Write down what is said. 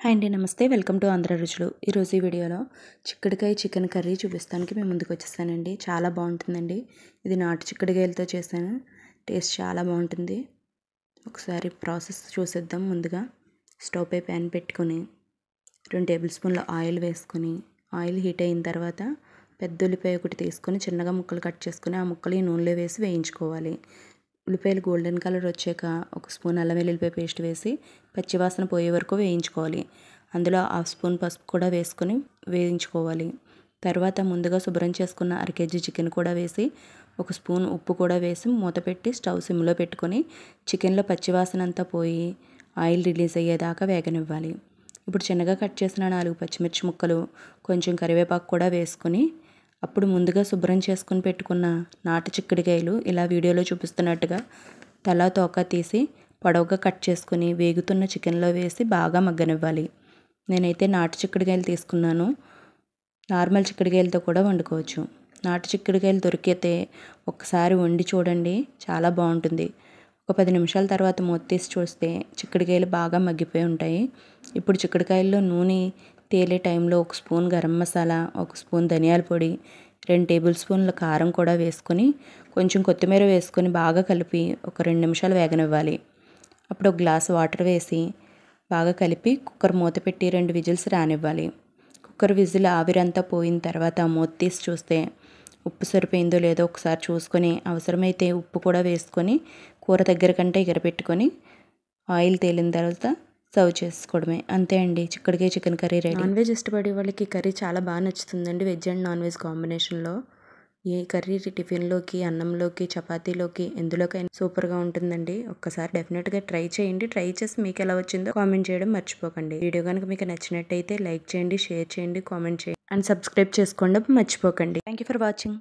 Hi అండి, నమస్తే. Welcome to Andhra రుచులు. ఈరోజు ఈ వీడియోలో చిక్కుడుకాయ చికెన్ కర్రీ చూపిస్తానికి మేము ముందుకు వచ్చేసానండి. చాలా బాగుంటుందండి. ఇది నాటు చిక్కుడుకాయలతో చేశాను. టేస్ట్ చాలా బాగుంటుంది. ఒకసారి ప్రాసెస్ చూసేద్దాం. ముందుగా స్టవ్ పై ప్యాన్ పెట్టుకొని 2 టేబుల్ స్పూన్ల ఆయిల్ వేసుకొని, ఆయిల్ హీట్ అయిన తర్వాత పెద్ద ఉల్లిపాయ ఒకటి తీసుకొని చిన్నగా ముక్కలు కట్ చేసుకొని ఆ ముక్కలు ఈ నూనెలో వేసి వేయించుకోవాలి. ఉల్లిపాయలు గోల్డెన్ కలర్ వచ్చాక 1 స్పూన్ అల్లం వెల్లుల్లిపాయ పేస్ట్ వేసి పచ్చివాసన పోయే వరకు వేయించుకోవాలి. అందులో 1/2 స్పూన్ పసుపు కూడా వేసుకొని వేయించుకోవాలి. తర్వాత ముందుగా శుభ్రం చేసుకున్న 1/2 కేజీ చికెన్ కూడా వేసి 1 స్పూన్ ఉప్పు కూడా వేసి మూత పెట్టి స్టవ్ సిమ్లో పెట్టుకొని చికెన్లో పచ్చివాసన అంతా పోయి ఆయిల్ రిలీజ్ అయ్యేదాకా వేగనివ్వాలి. ఇప్పుడు చిన్నగా కట్ చేసిన 4 పచ్చిమిర్చి ముక్కలు, కొంచెం కరివేపాకు కూడా వేసుకొని అప్పుడు ముందుగా శుభ్రం చేసుకుని పెట్టుకున్న నాటు చిక్కుడుకాయలు ఇలా వీడియోలో చూపిస్తున్నట్టుగా తల తోక తీసి పొడవుగా కట్ చేసుకుని వేగుతున్న చికెన్లో వేసి బాగా మగ్గనివ్వాలి. నేనైతే నాటు చిక్కుడుకాయలు తీసుకున్నాను. నార్మల్ చిక్కుడుకాయలతో కూడా వండుకోవచ్చు. నాటు చిక్కుడుకాయలు దొరికితే ఒకసారి వండి చూడండి, చాలా బాగుంటుంది. ఒక 10 నిమిషాల తర్వాత మూత తీసి చూస్తే చిక్కుడుకాయలు బాగా మగ్గిపోయి ఉంటాయి. ఇప్పుడు చిక్కుడుకాయల్లో నూనె తేలే టైంలో 1 స్పూన్ గరం మసాలా, 1 స్పూన్ ధనియాల పొడి, 2 టేబుల్ స్పూన్ల కారం కూడా వేసుకొని కొంచెం కొత్తిమీర వేసుకొని బాగా కలిపి ఒక 2 నిమిషాలు వేగనివ్వాలి. అప్పుడు 1 గ్లాస్ వాటర్ వేసి బాగా కలిపి కుక్కర్ మూత పెట్టి 2 విజిల్స్ రానివ్వాలి. కుక్కర్ విజిల్ ఆవిరంతా పోయిన తర్వాత మూత తీసి చూస్తే ఉప్పు సరిపోయిందో లేదో ఒకసారి చూసుకొని అవసరమైతే ఉప్పు కూడా వేసుకొని కూర దగ్గర కంటే ఎగరపెట్టుకొని ఆయిల్ తేలిన తర్వాత సర్వ్ చేసుకోవడమే. అంతే అండి, చిక్కుడుకాయ chicken curry ready. Non veg ఇష్టపడే వాళ్ళకి కర్రీ చాలా బాగా నచ్చుతుందండి. వెజ్ అండ్ నాన్ వెజ్ కాంబినేషన్లో ఈ కర్రీ టిఫిన్లోకి, అన్నంలోకి, చపాతీలోకి ఎందులోకైనా సూపర్గా ఉంటుందండి. ఒక్కసారి డెఫినెట్గా ట్రై చేయండి. ట్రై చేసి మీకు ఎలా వచ్చిందో కామెంట్ చేయడం మర్చిపోకండి. వీడియో కనుక మీకు నచ్చినట్టయితే లైక్ చేయండి, షేర్ చేయండి, కామెంట్ చేయండి అండ్ సబ్స్క్రైబ్ చేసుకోండి మర్చిపోకండి. Thank you for watching.